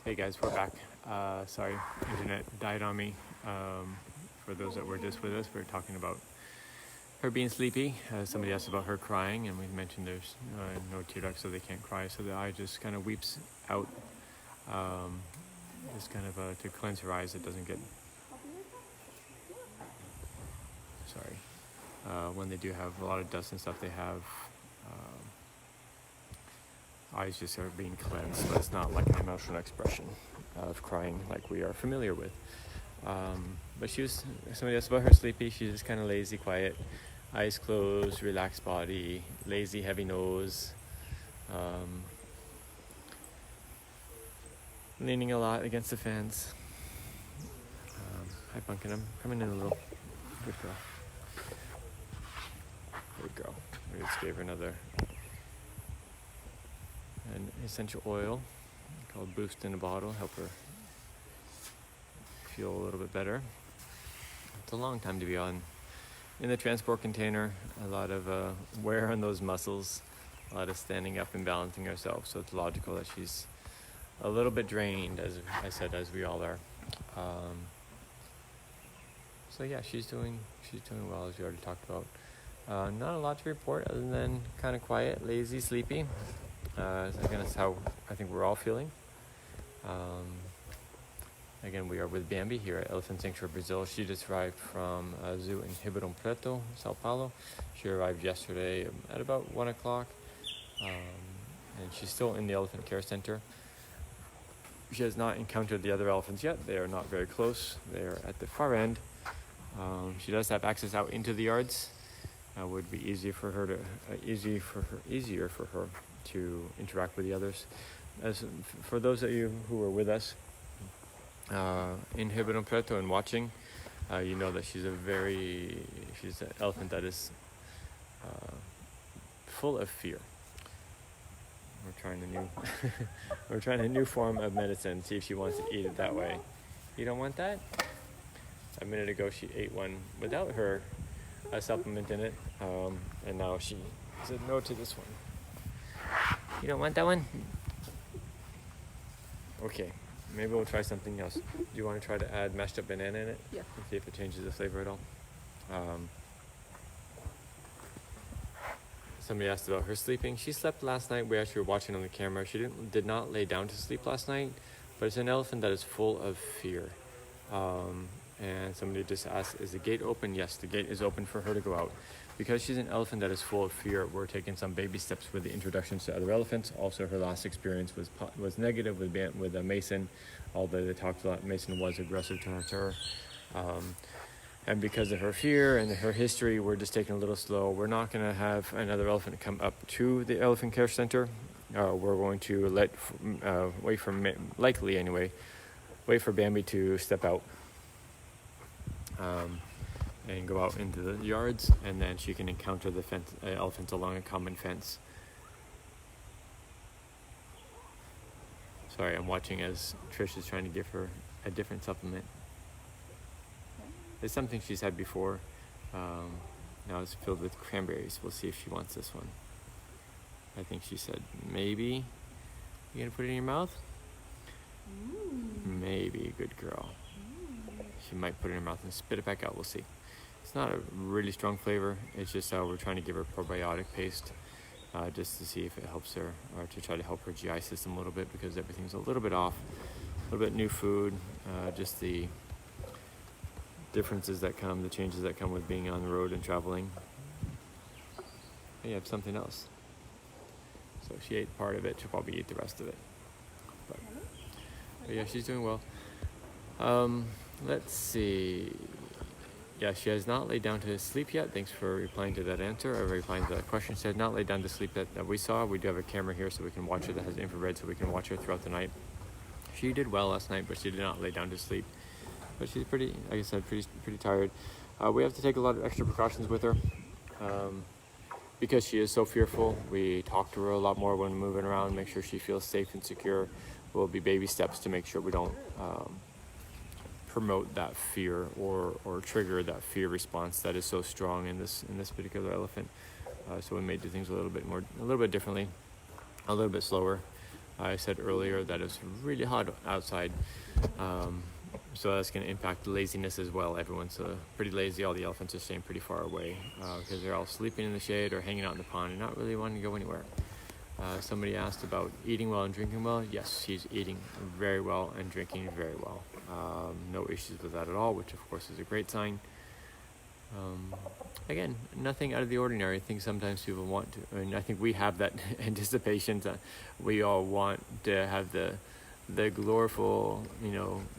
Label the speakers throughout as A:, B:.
A: Hey guys, we're back. Sorry, internet died on me. For those that were just with us, we are talking about her being sleepy. Somebody asked about her crying, and we mentioned there's no tear ducts, so they can't cry. So the eye just kind of weeps out, just kind of to cleanse her eyes. It doesn't get. Sorry. When they do have a lot of dust and stuff, they have eyes just are being cleansed, but it's not like an emotional expression of crying like we are familiar with. But somebody asked about her sleepy. She's just kind of lazy, quiet, eyes closed, relaxed body, lazy, heavy nose, leaning a lot against the fence. Hi, Pumpkin, coming in a little. Good girl. Good girl. We just gave her an essential oil called Boost in a bottle, help her feel a little bit better. It's a long time to be in the transport container, a lot of wear on those muscles, a lot of standing up and balancing herself, so it's logical that she's a little bit drained, as I said, as we all are. So yeah, she's doing well, as we already talked about. Not a lot to report other than kind of quiet, lazy, sleepy. Again, that's how I think we're all feeling. Again, we are with Bambi here at Elephant Sanctuary, Brazil. She just arrived from a zoo in Ribeirão Preto, Sao Paulo. She arrived yesterday at about 1 o'clock, and she's still in the Elephant Care Center. She has not encountered the other elephants yet. They are not very close. They are at the far end. She does have access out into the yards. Would be easier for her to interact with the others. As for those of you who were with us in Ribeirão Preto and watching, you know that she's an elephant that is full of fear. We're trying a new form of medicine. See if she wants to eat it that way. You don't want that? A minute ago she ate one without a supplement in it, and now she said no to this one. You don't want that one? Okay, maybe we'll try something else. Do you want to try to add mashed up banana in it?
B: Yeah.
A: And see if it changes the flavor at all. Somebody asked about her sleeping. She slept last night. We actually were watching on the camera. She did not lay down to sleep last night, but it's an elephant that is full of fear. And somebody just asked, is the gate open? Yes, the gate is open for her to go out. Because she's an elephant that is full of fear, we're taking some baby steps with the introductions to other elephants. Also, her last experience was negative with Mason, although they talked about Mason was aggressive towards her. And because of her fear and her history, we're just taking a little slow. We're not going to have another elephant come up to the Elephant Care Center. We're going to wait for Bambi to step out. And go out into the yards, and then she can encounter the elephants along a common fence. Sorry, I'm watching as Trish is trying to give her a different supplement. It's something she's had before. Now it's filled with cranberries. We'll see if she wants this one. I think she said maybe. You gonna put it in your mouth? Maybe, good girl. She might put it in her mouth and spit it back out. We'll see. It's not a really strong flavor. It's just we're trying to give her probiotic paste just to see if it helps her, or to try to help her GI system a little bit, because everything's a little bit off. A little bit new food, just the differences that come, the changes that come with being on the road and traveling. You have something else. So she ate part of it. She'll probably eat the rest of it. But yeah, she's doing well. Let's see. Yeah, she has not laid down to sleep yet. Thanks for replying to that answer, or replying to that question. She has not laid down to sleep that we saw. We do have a camera here so we can watch her that has infrared, so we can watch her throughout the night. She did well last night, but she did not lay down to sleep. But she's pretty, like I said, pretty tired. We have to take a lot of extra precautions with her. Because she is so fearful, we talk to her a lot more when moving around, make sure she feels safe and secure. Will be baby steps to make sure we don't promote that fear or trigger that fear response that is so strong in this particular elephant. So we may do things a little bit differently, a little bit slower. I said earlier that it's really hot outside, so that's going to impact laziness as well. Everyone's pretty lazy. All the elephants are staying pretty far away because they're all sleeping in the shade or hanging out in the pond and not really wanting to go anywhere. Somebody asked about eating well and drinking well. Yes, she's eating very well and drinking very well. No issues with that at all, which of course is a great sign. Again, nothing out of the ordinary. I think sometimes people want to, and I think we have that anticipation that we all want to have the gloriful,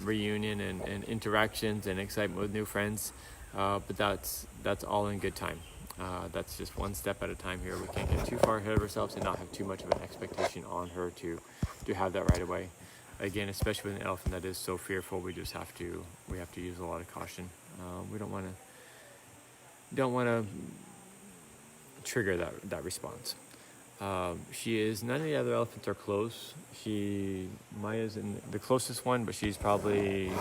A: reunion and interactions and excitement with new friends. But that's all in good time. That's just one step at a time here. We can't get too far ahead of ourselves and not have too much of an expectation on her to have that right away. Again, especially with an elephant that is so fearful, we have to use a lot of caution. We don't want to trigger that response. None of the other elephants are close. Maya's in the closest one, but she's probably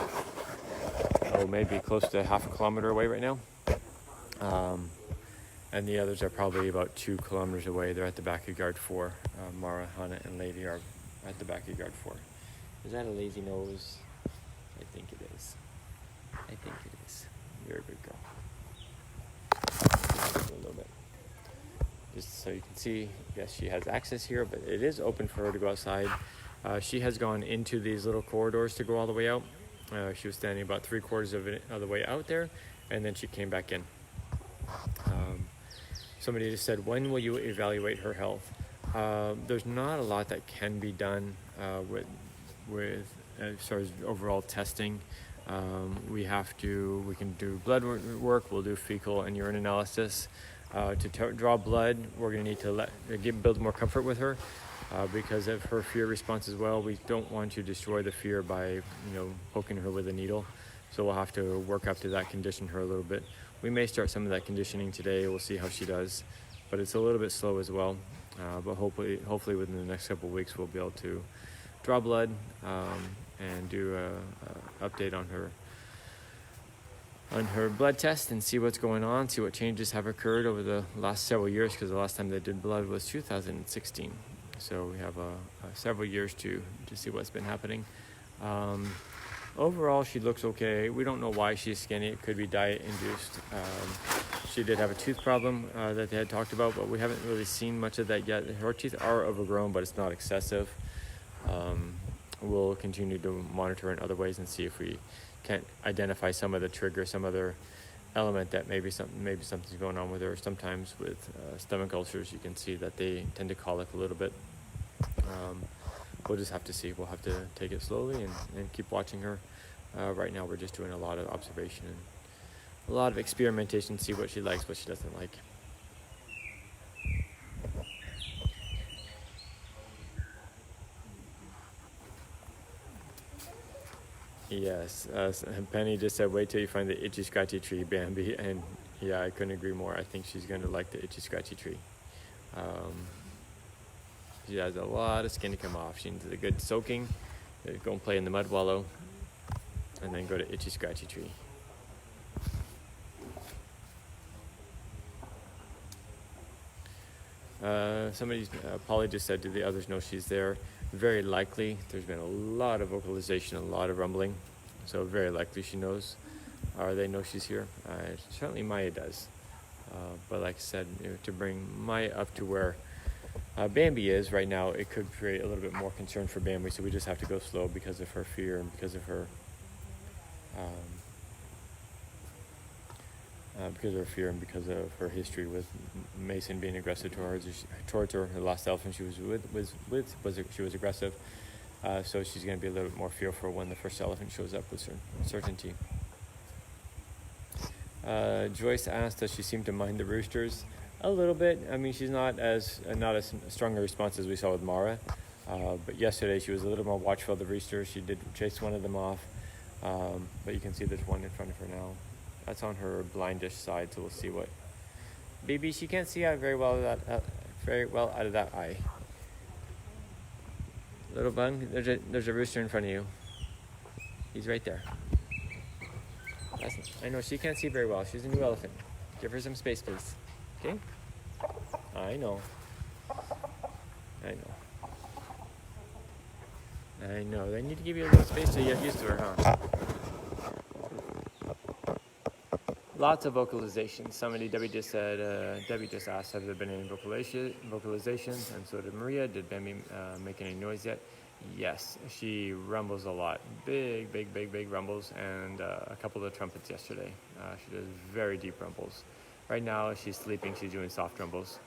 A: maybe close to half a kilometer away right now. And the others are probably about 2 kilometers away. They're at the back of guard 4. Mara, Hana, and Lady are at the back of guard 4. Is that a lazy nose? I think it is. You're a good girl. A little bit. Just so you can see, yes, she has access here, but it is open for her to go outside. She has gone into these little corridors to go all the way out. She was standing about 3/4 of the way out there, and then she came back in. Somebody just said, when will you evaluate her health? There's not a lot that can be done with as far as overall testing. We can do blood work. We'll do fecal and urine analysis. To draw blood, we're going to need to build more comfort with her because of her fear response as well. We don't want to destroy the fear by poking her with a needle. So we'll have to work up to that, condition her a little bit. We may start some of that conditioning today. We'll see how she does, but it's a little bit slow as well. But hopefully within the next couple of weeks, we'll be able to draw blood and do a update on her blood test and see what's going on, see what changes have occurred over the last several years, because the last time they did blood was 2016. So we have several years to see what's been happening. Overall, she looks okay. We don't know why she's skinny. It could be diet-induced. She did have a tooth problem that they had talked about, but we haven't really seen much of that yet. Her teeth are overgrown, but it's not excessive. We'll continue to monitor in other ways and see if we can't identify some of the trigger, some other element that maybe something's going on with her. Sometimes with stomach ulcers, you can see that they tend to colic a little bit. We'll just have to see. We'll have to take it slowly and keep watching her. Right now, we're just doing a lot of observation and a lot of experimentation, see what she likes, what she doesn't like. Yes, Penny just said, wait till you find the itchy scratchy tree, Bambi. And yeah, I couldn't agree more. I think she's going to like the itchy scratchy tree. She has a lot of skin to come off. She needs a good soaking. Go and play in the mud wallow, and then go to itchy scratchy tree. Polly just said, do the others know she's there? Very likely. There's been a lot of vocalization, a lot of rumbling, so very likely she knows, or they know she's here. Certainly Maya does, but like I said, to bring Maya up to where Bambi is right now, it could create a little bit more concern for Bambi, so we just have to go slow because of her fear and because of her history with Mason being aggressive towards her. The last elephant she was with she was aggressive, so she's going to be a little bit more fearful when the first elephant shows up with certainty. Joyce asked, does she seem to mind the roosters? A little bit. I mean, she's not as strong a response as we saw with Mara, but yesterday she was a little more watchful of the roosters. She did chase one of them off, but you can see there's one in front of her now. That's on her blindish side, so we'll see what. Baby, she can't see out very well out of that eye. Little bun, there's a rooster in front of you. He's right there. I know she can't see very well. She's a new elephant. Give her some space, please. Okay? I know. I know, they need to give you a little space to get used to her, huh? Lots of vocalizations. Debbie just said, Debbie just asked, have there been any vocalizations? And so did Maria. Did Bambi make any noise yet? Yes, she rumbles a lot. Big, big, big, big rumbles, and a couple of trumpets yesterday. She does very deep rumbles. Right now, she's sleeping. She's doing soft rumbles.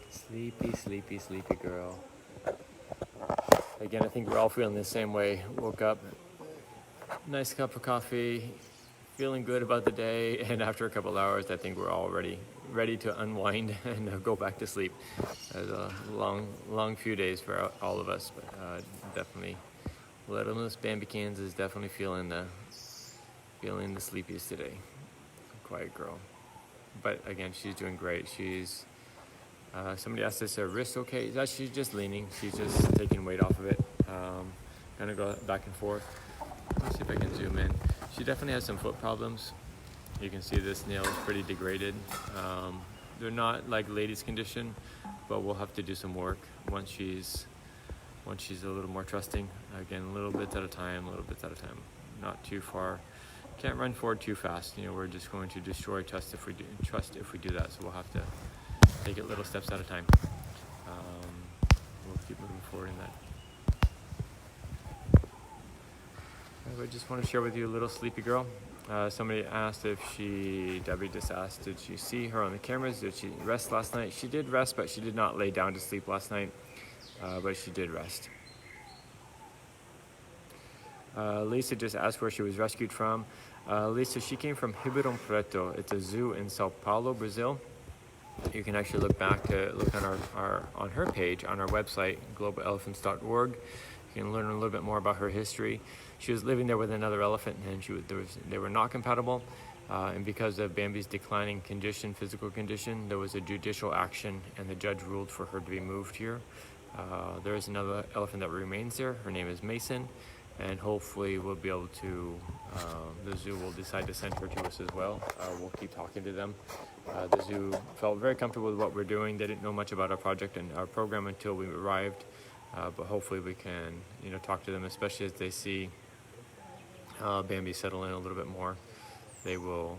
A: Sleepy, sleepy, sleepy girl. Again, I think we're all feeling the same way. Woke up, nice cup of coffee, feeling good about the day, and after a couple hours, I think we're all ready to unwind and go back to sleep. It was a long few days for all of us, but definitely Little Miss Bambikins is definitely feeling the sleepiest today. Quiet girl, but again, she's doing great. She's somebody asked us, her wrist okay? She's just leaning. She's just taking weight off of it. Kind of go back and forth. Let's see if I can zoom in. She definitely has some foot problems. You can see this nail is pretty degraded. They're not like ladies' condition, but we'll have to do some work once she's a little more trusting. Again, little bits at a time, not too far. Can't run forward too fast. We're just going to destroy trust if we do that. So we'll have to take it little steps at a time. We'll keep moving forward in that. I just want to share with you a little sleepy girl. Somebody asked Debbie just asked, did she see her on the cameras? Did she rest last night? She did rest, but she did not lay down to sleep last night, but she did rest. Lisa just asked where she was rescued from. Lisa, she came from Ribeirão Preto. It's a zoo in Sao Paulo, Brazil. You can actually look on her page on our website, globalelephants.org. You can learn a little bit more about her history. She was living there with another elephant, and they were not compatible. And because of Bambi's declining physical condition, there was a judicial action, and the judge ruled for her to be moved here. There is another elephant that remains there. Her name is Mason, and hopefully we'll be able to, the zoo will decide to send her to us as well. We'll keep talking to them. The zoo felt very comfortable with what we're doing. They didn't know much about our project and our program until we arrived. But hopefully we can, talk to them, especially as they see Bambi settle in a little bit more. They will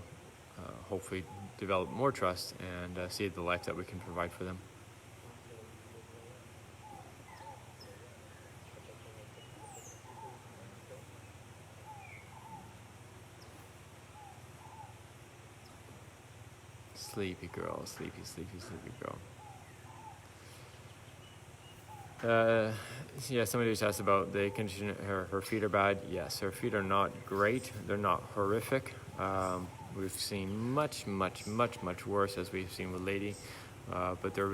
A: hopefully develop more trust and see the life that we can provide for them. Sleepy girl, sleepy, sleepy, sleepy girl. Yeah, somebody just asked about the condition. Her feet are bad. Yes, her feet are not great. They're not horrific. We've seen much worse, as we've seen with Lady, but they're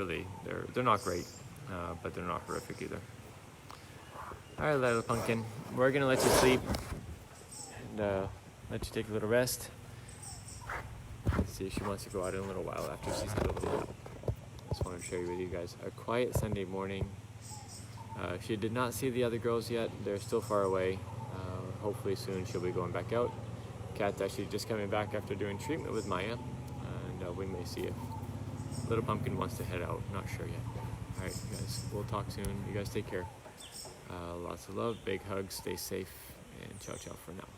A: not great, but they're not horrific either. All right, little pumpkin, we're gonna let you sleep and let you take a little rest. Let's see if she wants to go out in a little while after she's had a little nap. Just wanted to share with you guys a quiet Sunday morning. She did not see the other girls yet. They're still far away. Hopefully soon she'll be going back out. Kat's actually just coming back after doing treatment with Maya, and we may see if little pumpkin wants to head out. Not sure yet. All right, guys, we'll talk soon. You guys take care. Lots of love, big hugs, stay safe, and ciao for now.